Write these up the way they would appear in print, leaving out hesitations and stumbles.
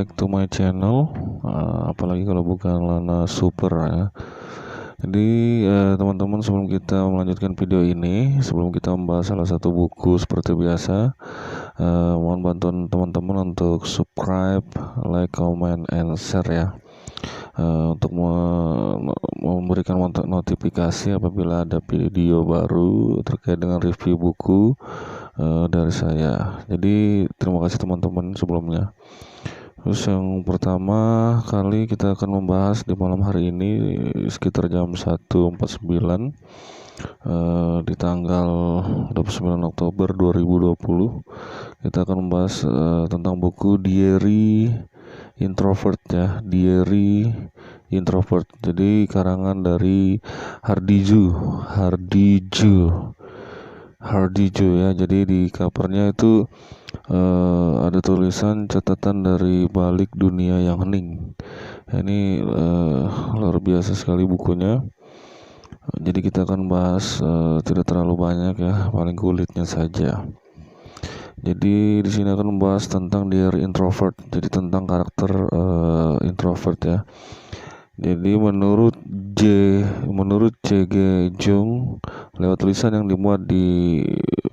back to my channel. Apalagi kalau bukan Lana Super ya. Jadi teman-teman, sebelum kita melanjutkan video ini, sebelum kita membahas salah satu buku seperti biasa, mohon bantuan teman-teman untuk subscribe, like, comment, and share ya. Untuk memberikan notifikasi apabila ada video baru terkait dengan review buku dari saya. Jadi terima kasih teman-teman sebelumnya. Terus yang pertama kali kita akan membahas di malam hari ini sekitar jam 1.49 di tanggal 29 Oktober 2020 kita akan membahas tentang buku Diary Introvert ya, Diary Introvert. Jadi karangan dari Hardiju ya. Jadi di covernya itu ada tulisan catatan dari balik dunia yang hening. Ini luar biasa sekali bukunya. Jadi kita akan bahas tidak terlalu banyak ya, paling kulitnya saja. Jadi di sini akan membahas tentang Diary Introvert. Jadi tentang karakter introvert ya. Jadi menurut C.G. Jung lewat tulisan yang dimuat di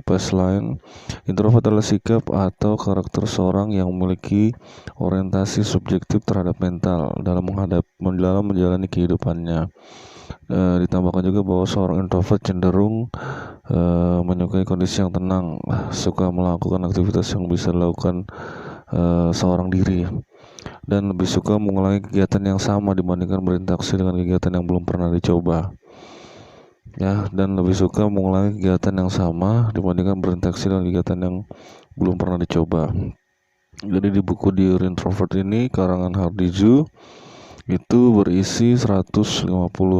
Baseline, introvert adalah sikap atau karakter seorang yang memiliki orientasi subjektif terhadap mental dalam menjalani kehidupannya. Ditambahkan juga bahwa seorang introvert cenderung menyukai kondisi yang tenang, suka melakukan aktivitas yang bisa dilakukan seorang diri, dan lebih suka mengulangi kegiatan yang sama dibandingkan berinteraksi dengan kegiatan yang belum pernah dicoba. Ya, dan lebih suka mengulangi kegiatan yang sama dibandingkan berinteraksi dengan kegiatan yang belum pernah dicoba. Jadi di buku Diary Introvert ini karangan Hardiju itu berisi 150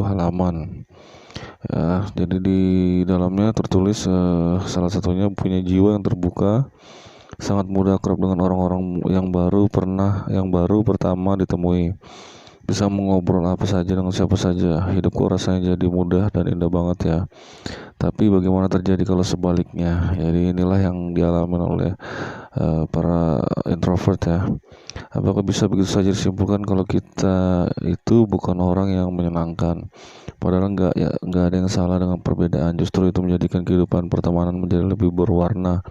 halaman. Ya, jadi di dalamnya tertulis salah satunya punya jiwa yang terbuka, sangat mudah akrab dengan orang-orang yang baru pertama ditemui, bisa mengobrol apa saja dengan siapa saja. Hidupku rasanya jadi mudah dan indah banget ya. Tapi bagaimana terjadi kalau sebaliknya? Jadi inilah yang dialami oleh para introvert ya. Apakah bisa begitu saja disimpulkan kalau kita itu bukan orang yang menyenangkan? Padahal nggak ada yang salah dengan perbedaan. Justru itu menjadikan kehidupan pertemanan menjadi lebih berwarna,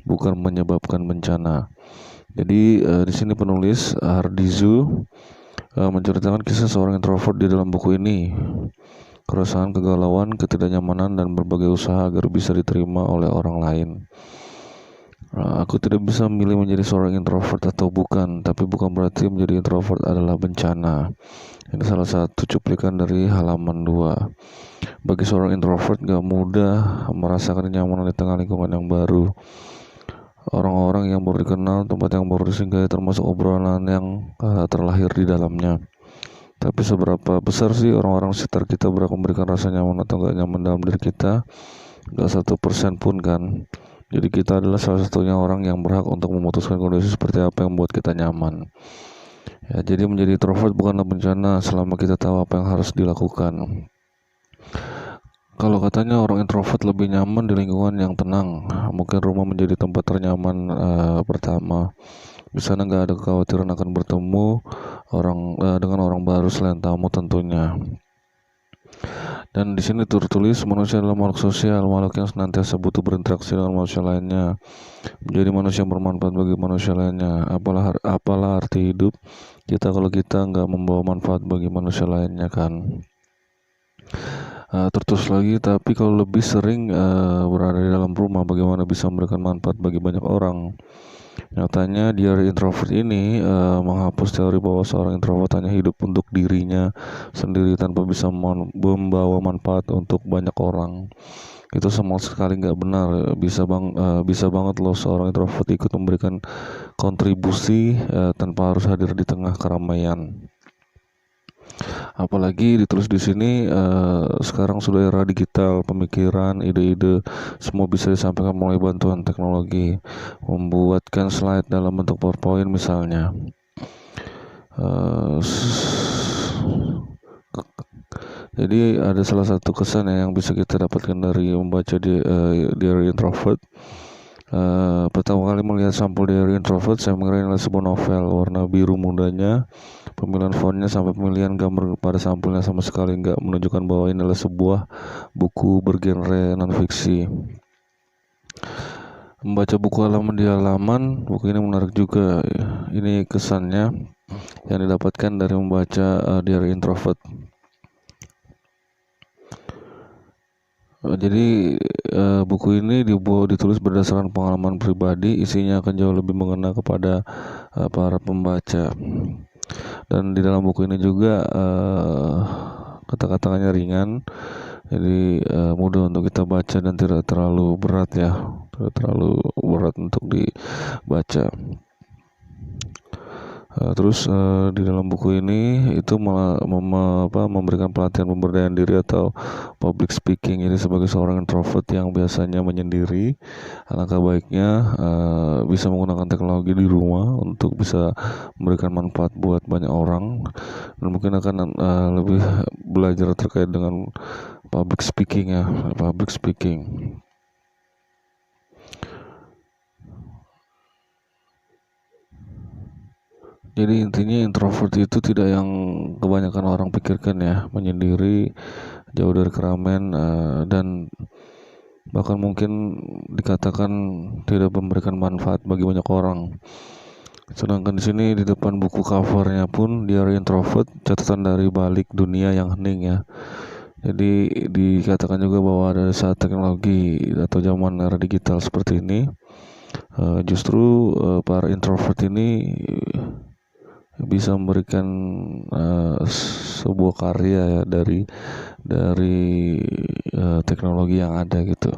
bukan menyebabkan bencana. Jadi di sini penulis Hardiju menceritakan kisah seorang introvert di dalam buku ini. Keresahan, kegalauan, ketidaknyamanan, dan berbagai usaha agar bisa diterima oleh orang lain. Aku tidak bisa memilih menjadi seorang introvert atau bukan, tapi bukan berarti menjadi introvert adalah bencana. Ini salah satu cuplikan dari halaman 2. Bagi seorang introvert gak mudah merasakan kenyamanan di tengah lingkungan yang baru. Orang-orang yang baru dikenal, tempat yang baru disinggahi, termasuk obrolan yang terlahir di dalamnya. Tapi seberapa besar sih orang-orang sekitar kita berhak memberikan rasa nyaman atau gak nyaman dalam diri kita? Gak 1% pun kan. Jadi kita adalah salah satunya orang yang berhak untuk memutuskan kondisi seperti apa yang membuat kita nyaman. Ya, jadi menjadi introvert bukanlah bencana selama kita tahu apa yang harus dilakukan. Kalau katanya orang introvert lebih nyaman di lingkungan yang tenang, mungkin rumah menjadi tempat ternyaman pertama. Di sana nggak ada kekhawatiran akan bertemu dengan orang baru selain tamu tentunya. Dan di sini tertulis manusia adalah makhluk sosial, makhluk yang senantiasa butuh berinteraksi dengan manusia lainnya, menjadi manusia yang bermanfaat bagi manusia lainnya. Apalah arti hidup kita kalau kita nggak membawa manfaat bagi manusia lainnya kan. Tertulis lagi, tapi kalau lebih sering berada di dalam rumah, bagaimana bisa memberikan manfaat bagi banyak orang? Nyatanya Diary Introvert ini menghapus teori bahwa seorang introvert hanya hidup untuk dirinya sendiri tanpa bisa membawa manfaat untuk banyak orang. Itu sama sekali nggak benar. Bisa banget loh seorang introvert ikut memberikan kontribusi tanpa harus hadir di tengah keramaian. Apalagi ditulis di sini sekarang sudah era digital, pemikiran, ide-ide semua bisa disampaikan melalui bantuan teknologi. Membuatkan slide dalam bentuk PowerPoint misalnya. Jadi ada salah satu kesan yang bisa kita dapatkan dari membaca Diary Introvert. Pertama kali melihat sampul Diary Introvert, saya mengira adalah sebuah novel. Warna biru mudanya, pemilihan fontnya sampai pemilihan gambar pada sampulnya sama sekali nggak menunjukkan bahwa ini adalah sebuah buku bergenre non-fiksi. Membaca buku halaman di halaman, buku ini menarik juga. Ini kesannya yang didapatkan dari membaca Diary Introvert. Jadi buku ini ditulis berdasarkan pengalaman pribadi, isinya akan jauh lebih mengena kepada para pembaca. Dan di dalam buku ini juga kata-katanya ringan, jadi mudah untuk kita baca dan tidak terlalu berat ya, tidak terlalu berat untuk dibaca. Terus di dalam buku ini itu memberikan pelatihan pemberdayaan diri atau public speaking. Ini sebagai seorang introvert yang biasanya menyendiri, alangkah baiknya bisa menggunakan teknologi di rumah untuk bisa memberikan manfaat buat banyak orang, dan mungkin akan lebih belajar terkait dengan public speaking ya, public speaking. Jadi intinya introvert itu tidak yang kebanyakan orang pikirkan ya, menyendiri, jauh dari keramaian, dan bahkan mungkin dikatakan tidak memberikan manfaat bagi banyak orang. Sedangkan di sini di depan buku covernya pun Diary Introvert, catatan dari balik dunia yang hening ya. Jadi dikatakan juga bahwa ada saat teknologi atau zaman era digital seperti ini, justru para introvert ini bisa memberikan sebuah karya ya dari teknologi yang ada gitu.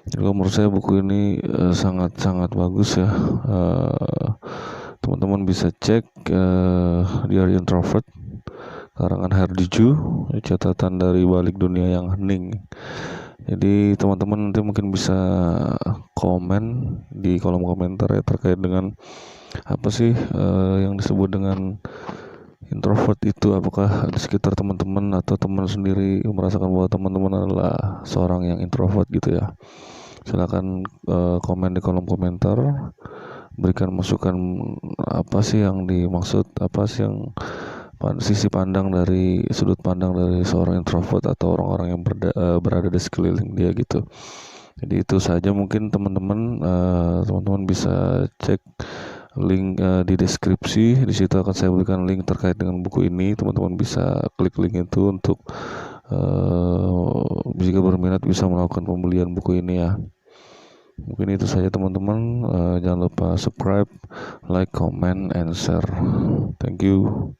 Jadi menurut saya buku ini sangat bagus ya. Teman-teman bisa cek Diary Introvert karangan Hardy Ju, catatan dari balik dunia yang hening. Jadi teman-teman nanti mungkin bisa komen di kolom komentar ya terkait dengan apa sih yang disebut dengan introvert itu. Apakah di sekitar teman-teman atau teman sendiri merasakan bahwa teman-teman adalah seorang yang introvert gitu ya. Silakan komen di kolom komentar, berikan masukan apa sih yang dimaksud, apa sih yang sisi pandang dari sudut pandang dari seorang introvert atau orang-orang yang berada di sekeliling dia gitu. Jadi itu saja mungkin teman-teman bisa cek link di deskripsi. Di situ akan saya berikan link terkait dengan buku ini. Teman-teman bisa klik link itu untuk jika berminat bisa melakukan pembelian buku ini ya. Mungkin itu saja teman-teman. Jangan lupa subscribe, like, comment, and share. Thank you.